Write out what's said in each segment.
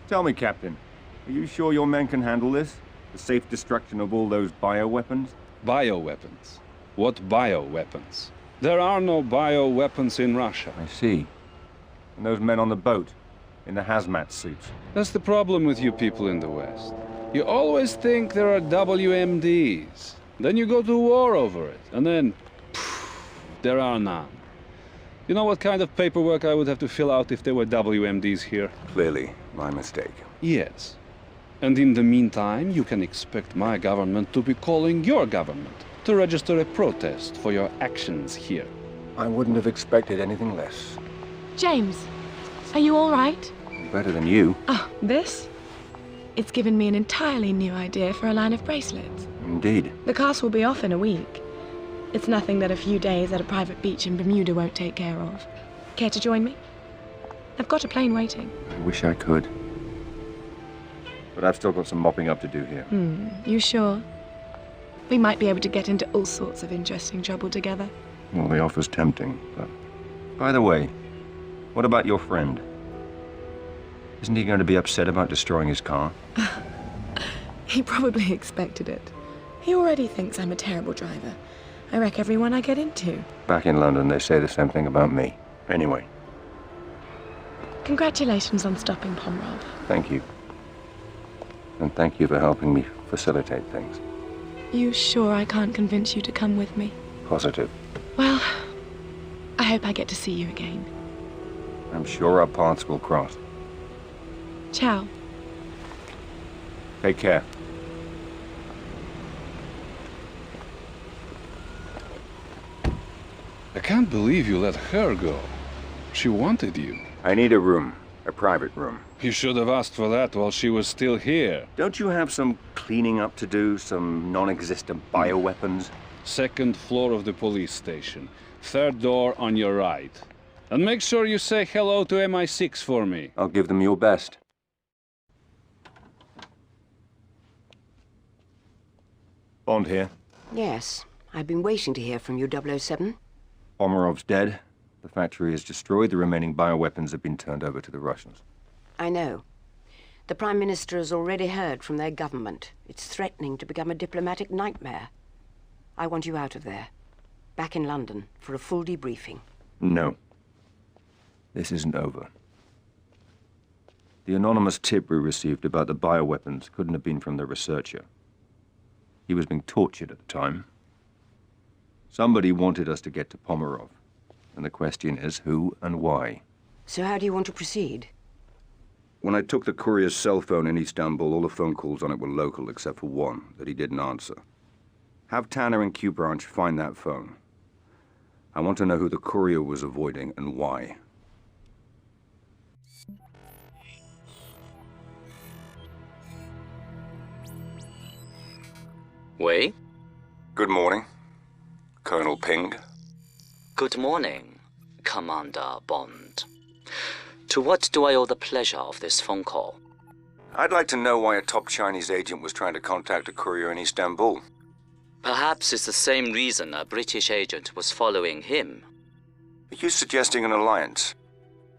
Tell me, Captain, are you sure your men can handle this? The safe destruction of all those bioweapons? Bioweapons? What bioweapons? There are no bioweapons in Russia. I see. And those men on the boat, in the hazmat suits? That's the problem with you people in the West. You always think there are WMDs. Then you go to war over it, and then... there are none. You know what kind of paperwork I would have to fill out if there were WMDs here? Clearly, my mistake. Yes. And in the meantime, you can expect my government to be calling your government to register a protest for your actions here. I wouldn't have expected anything less. James, are you all right? Better than you. Oh, this? It's given me an entirely new idea for a line of bracelets. Indeed. The cast will be off in a week. It's nothing that a few days at a private beach in Bermuda won't take care of. Care to join me? I've got a plane waiting. I wish I could. But I've still got some mopping up to do here. You sure? We might be able to get into all sorts of interesting trouble together. Well, the offer's tempting, but... By the way, what about your friend? Isn't he going to be upset about destroying his car? He probably expected it. He already thinks I'm a terrible driver. I wreck everyone I get into. Back in London, they say the same thing about me. Anyway. Congratulations on stopping Pomerov. Thank you. And thank you for helping me facilitate things. You sure I can't convince you to come with me? Positive. Well, I hope I get to see you again. I'm sure our paths will cross. Ciao. Take care. I can't believe you let her go. She wanted you. I need a room. A private room. You should have asked for that while she was still here. Don't you have some cleaning up to do? Some non-existent bioweapons? Second floor of the police station. Third door on your right. And make sure you say hello to MI6 for me. I'll give them your best. Bond here. Yes, I've been waiting to hear from you, 007. Pomerov's dead. The factory is destroyed. The remaining bioweapons have been turned over to the Russians. I know. The Prime Minister has already heard from their government. It's threatening to become a diplomatic nightmare. I want you out of there. Back in London for a full debriefing. No. This isn't over. The anonymous tip we received about the bioweapons couldn't have been from the researcher. He was being tortured at the time. Somebody wanted us to get to Pomerov. And the question is, who and why? So how do you want to proceed? When I took the courier's cell phone in Istanbul, all the phone calls on it were local except for one that he didn't answer. Have Tanner and Q Branch find that phone. I want to know who the courier was avoiding and why. Wei? Good morning, Colonel Ping. Good morning, Commander Bond. To what do I owe the pleasure of this phone call? I'd like to know why a top Chinese agent was trying to contact a courier in Istanbul. Perhaps it's the same reason a British agent was following him. Are you suggesting an alliance?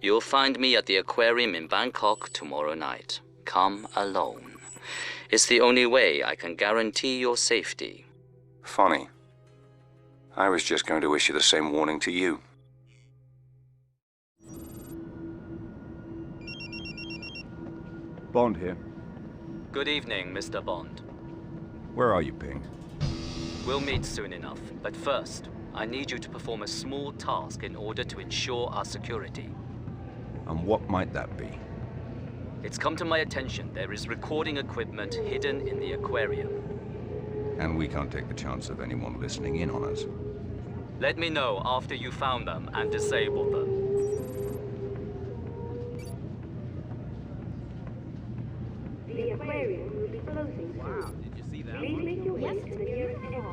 You'll find me at the aquarium in Bangkok tomorrow night. Come alone. It's the only way I can guarantee your safety. Funny. I was just going to issue the same warning to you. Bond here. Good evening, Mr. Bond. Where are you, Ping? We'll meet soon enough, but first, I need you to perform a small task in order to ensure our security. And what might that be? It's come to my attention there is recording equipment hidden in the aquarium. And we can't take the chance of anyone listening in on us. Let me know after you found them and disabled them. The aquarium will be closing soon. Wow, did you see that? Please make your way to the nearest exit.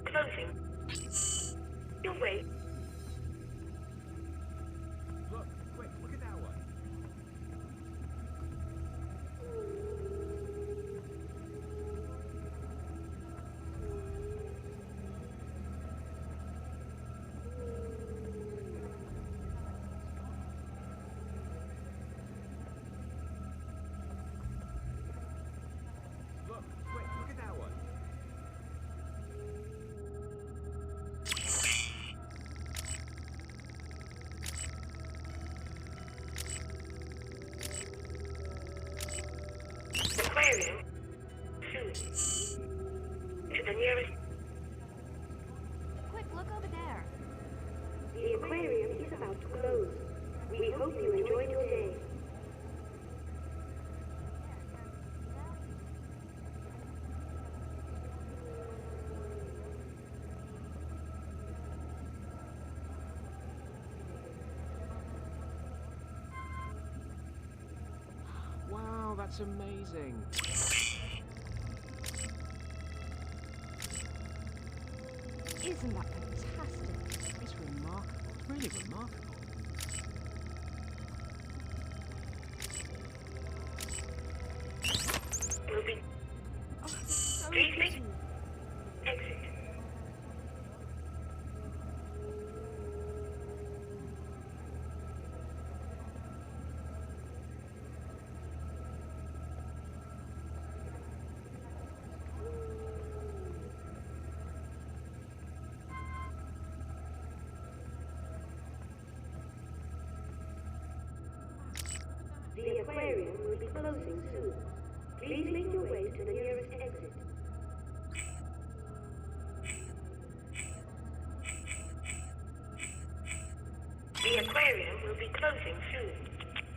Closing. Your way. Look, quick, look at that one. the nearest... Quick, look over there. The aquarium is about to close. We hope you enjoyed your day. Wow, that's amazing. Isn't that fantastic? It's remarkable. Really remarkable. Will be... Oh, it's so Please make... pretty. Exit. The aquarium will be closing soon. Please make your way to the nearest exit. The aquarium will be closing soon.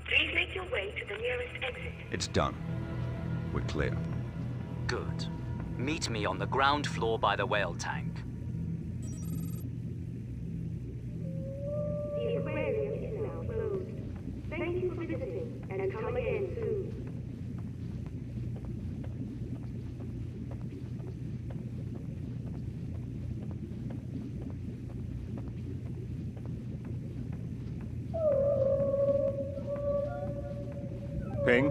Please make your way to the nearest exit. It's done. We're clear. Good. Meet me on the ground floor by the whale tank. The aquarium is now closed. Thank you for visiting, and come again soon. Ping?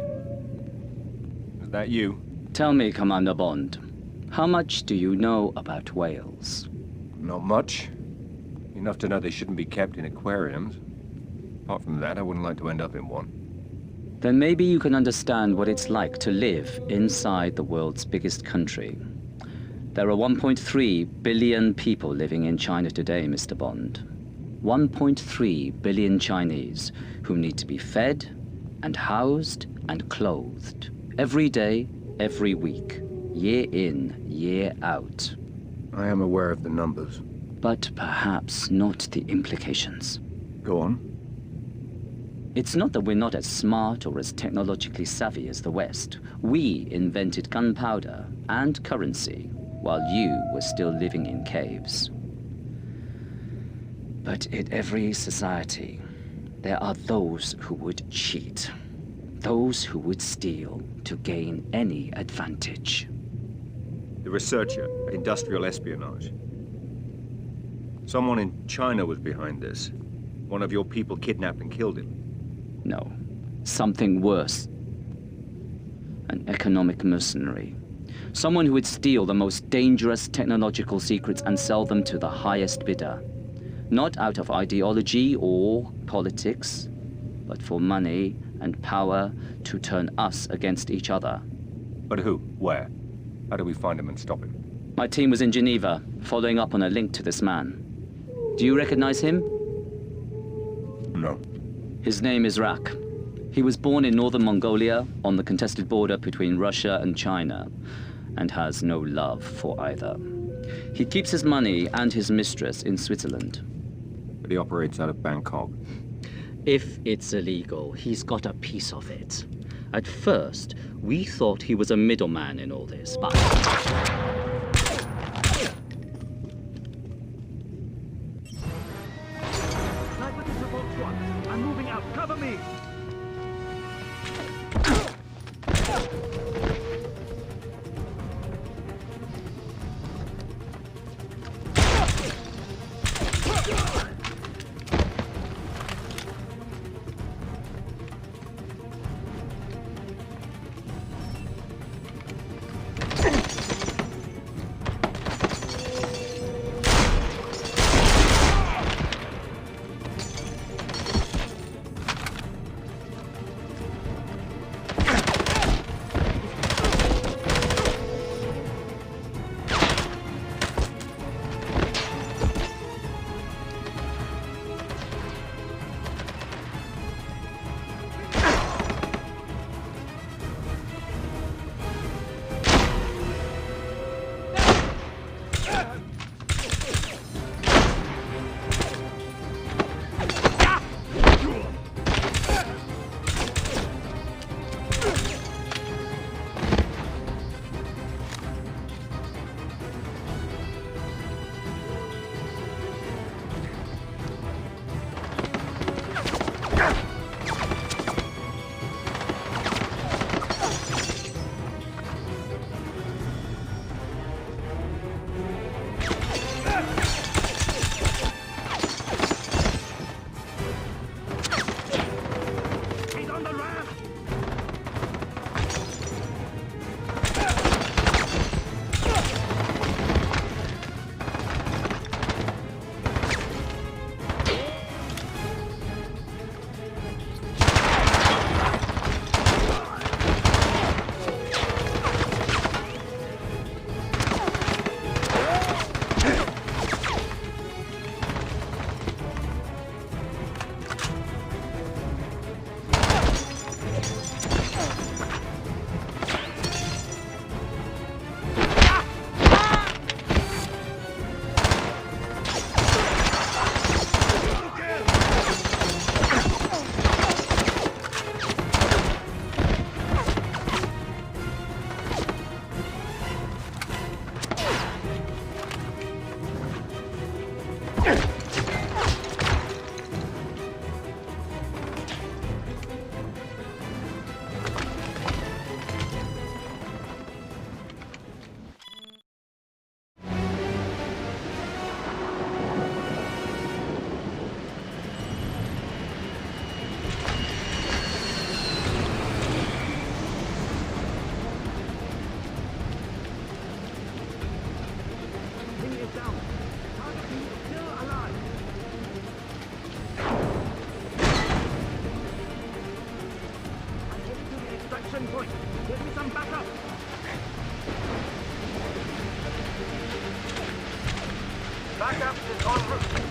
Is that you? Tell me, Commander Bond, how much do you know about whales? Not much. Enough to know they shouldn't be kept in aquariums. Apart from that, I wouldn't like to end up in one. Then maybe you can understand what it's like to live inside the world's biggest country. There are 1.3 billion people living in China today, Mr. Bond. 1.3 billion Chinese who need to be fed and housed and clothed every day, every week, year in, year out. I am aware of the numbers. But perhaps not the implications. Go on. It's not that we're not as smart or as technologically savvy as the West. We invented gunpowder and currency while you were still living in caves. But in every society, there are those who would cheat. Those who would steal to gain any advantage. The researcher, industrial espionage. Someone in China was behind this. One of your people kidnapped and killed him. No, something worse. An economic mercenary. Someone who would steal the most dangerous technological secrets and sell them to the highest bidder. Not out of ideology or politics, but for money and power to turn us against each other. But who? Where? How do we find him and stop him? My team was in Geneva, following up on a link to this man. Do you recognize him? No. His name is Rak. He was born in northern Mongolia, on the contested border between Russia and China, and has no love for either. He keeps his money and his mistress in Switzerland. But he operates out of Bangkok. If it's illegal, he's got a piece of it. At first, we thought he was a middleman in all this, but... Sniper to support one. I'm moving out. Cover me! Backup is en route.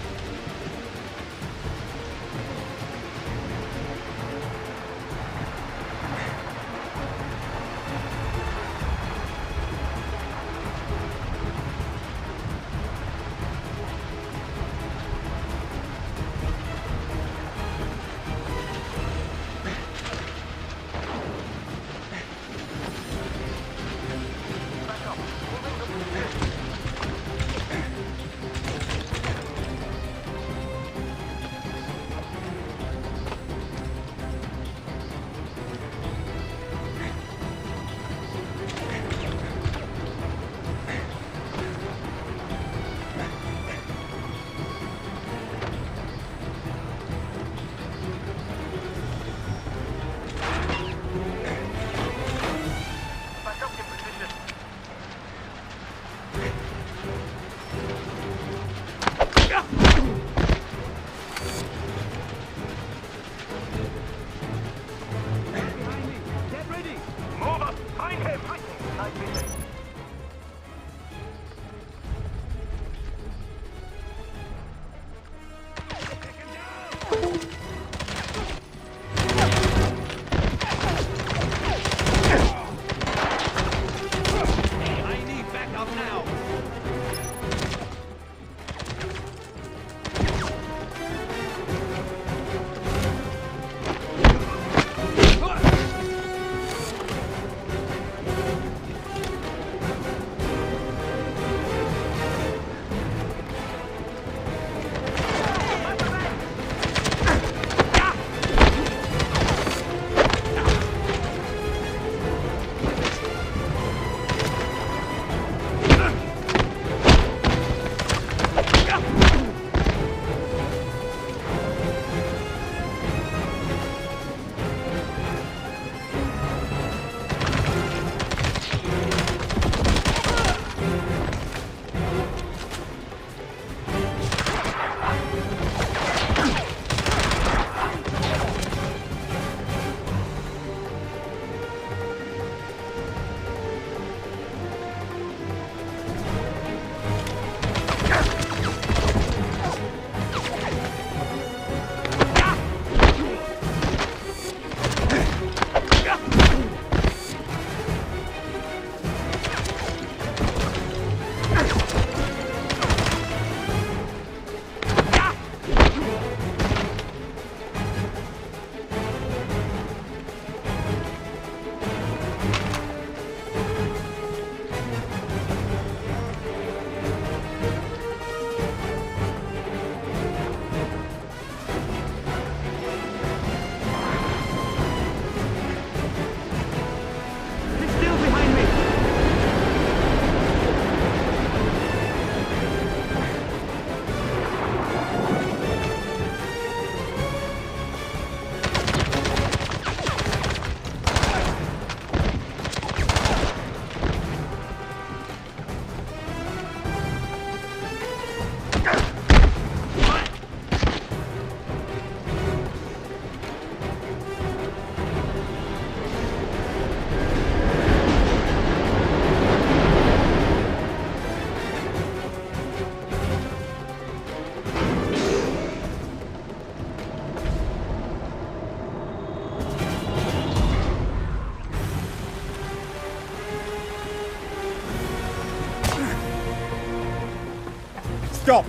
Stop!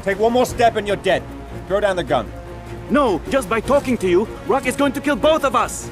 Take one more step and you're dead. Throw down the gun. No, just by talking to you, Rock is going to kill both of us!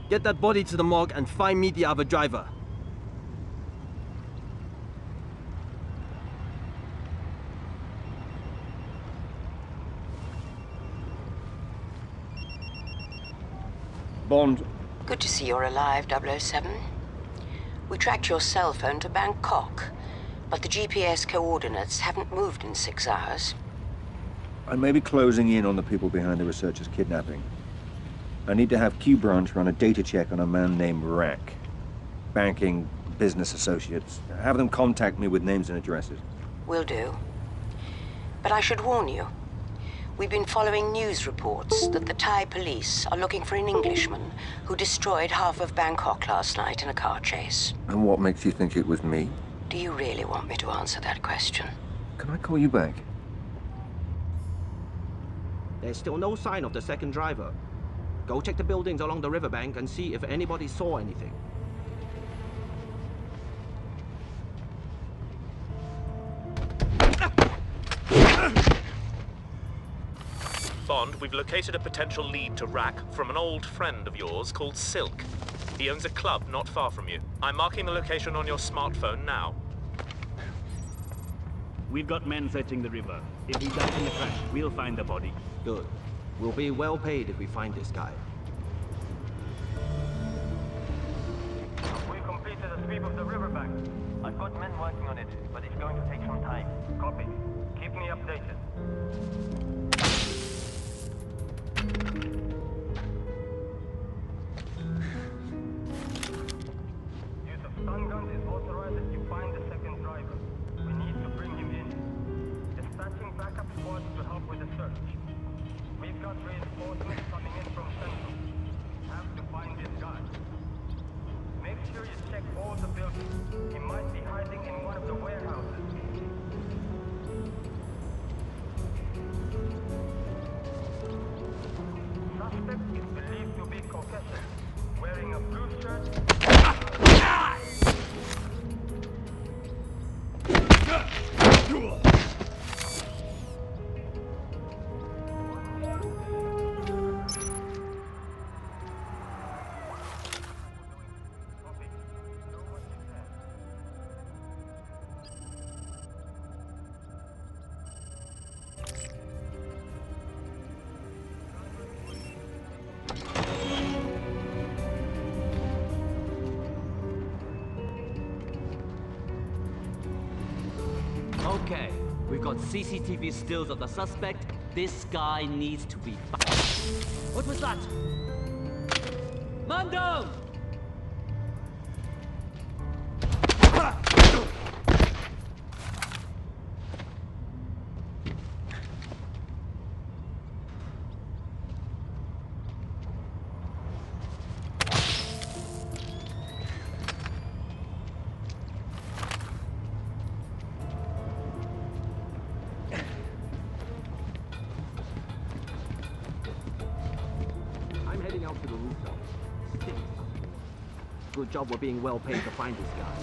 Get that body to the morgue and find me the other driver. Bond. Good to see you're alive, 007. We tracked your cell phone to Bangkok, but the GPS coordinates haven't moved in 6 hours. I may be closing in on the people behind the researcher's kidnapping. I need to have Q Branch run a data check on a man named Rack. Banking, business associates. Have them contact me with names and addresses. Will do. But I should warn you. We've been following news reports that the Thai police are looking for an Englishman who destroyed half of Bangkok last night in a car chase. And what makes you think it was me? Do you really want me to answer that question? Can I call you back? There's still no sign of the second driver. Go check the buildings along the riverbank and see if anybody saw anything. Bond, we've located a potential lead to Rack from an old friend of yours called Silk. He owns a club not far from you. I'm marking the location on your smartphone now. We've got men searching the river. If he dies in the crash, we'll find the body. Good. We'll be well paid if we find this guy. We've completed a sweep of the riverbank. I've got men working on it, but it's going to take some time. Copy. Keep me updated. Use of stun guns is authorized if you find the second driver. We need to bring him in. Dispatching backup squads to help with the search. We've got reinforcements coming in from Central. Have to find this guy. Make sure you check all the buildings. He might be hiding in one of the warehouses. Suspect is believed to be Caucasian, wearing a blue shirt. Okay, we've got CCTV stills of the suspect. This guy needs to be found. What was that? Man down! I'm heading out to the rooftop. Good job we're being well paid to find this guy.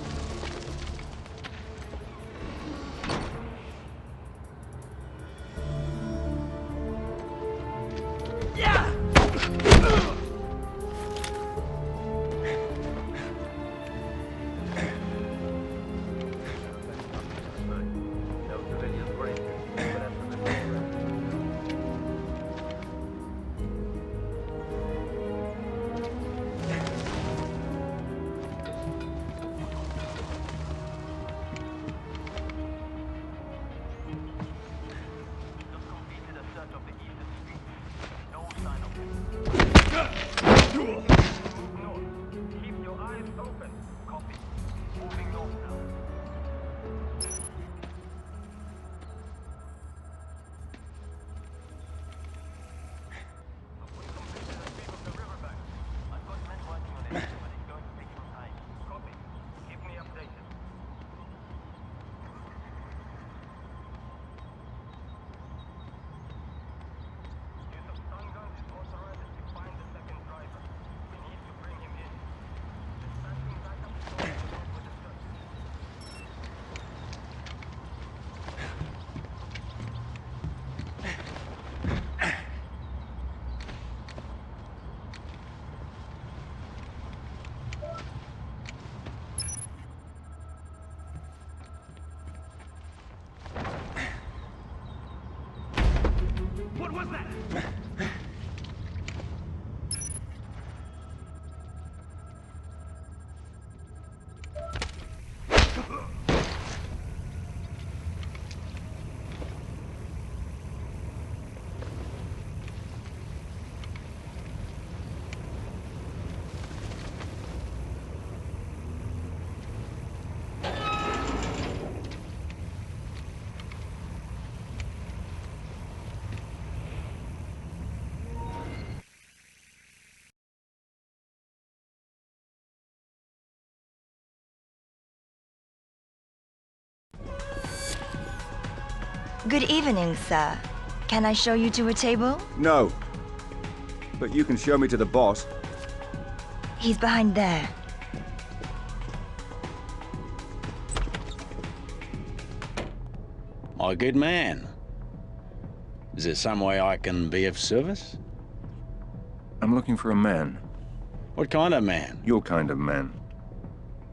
was that? Good evening, sir. Can I show you to a table? No. But you can show me to the boss. He's behind there. My good man. Is there some way I can be of service? I'm looking for a man. What kind of man? Your kind of man.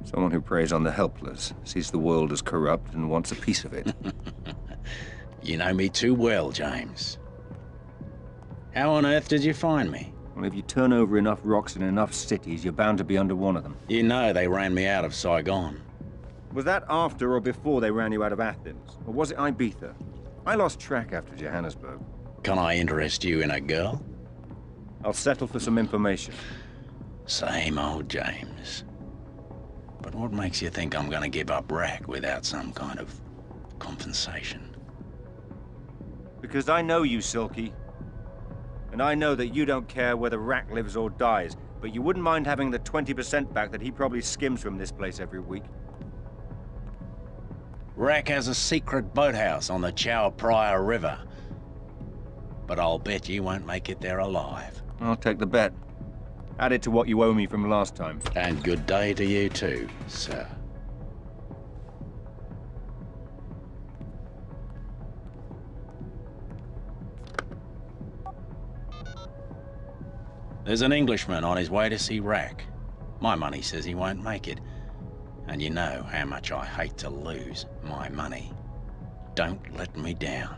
Someone who preys on the helpless, sees the world as corrupt, and wants a piece of it. You know me too well, James. How on earth did you find me? Well, if you turn over enough rocks in enough cities, you're bound to be under one of them. You know they ran me out of Saigon. Was that after or before they ran you out of Athens? Or was it Ibiza? I lost track after Johannesburg. Can I interest you in a girl? I'll settle for some information. Same old James. But what makes you think I'm gonna give up Rack without some kind of compensation? Because I know you, Silky. And I know that you don't care whether Rack lives or dies, but you wouldn't mind having the 20% back that he probably skims from this place every week. Rack has a secret boathouse on the Chow Prior River. But I'll bet you won't make it there alive. I'll take the bet. Add it to what you owe me from last time. And good day to you too, sir. There's an Englishman on his way to see Rack. My money says he won't make it. And you know how much I hate to lose my money. Don't let me down.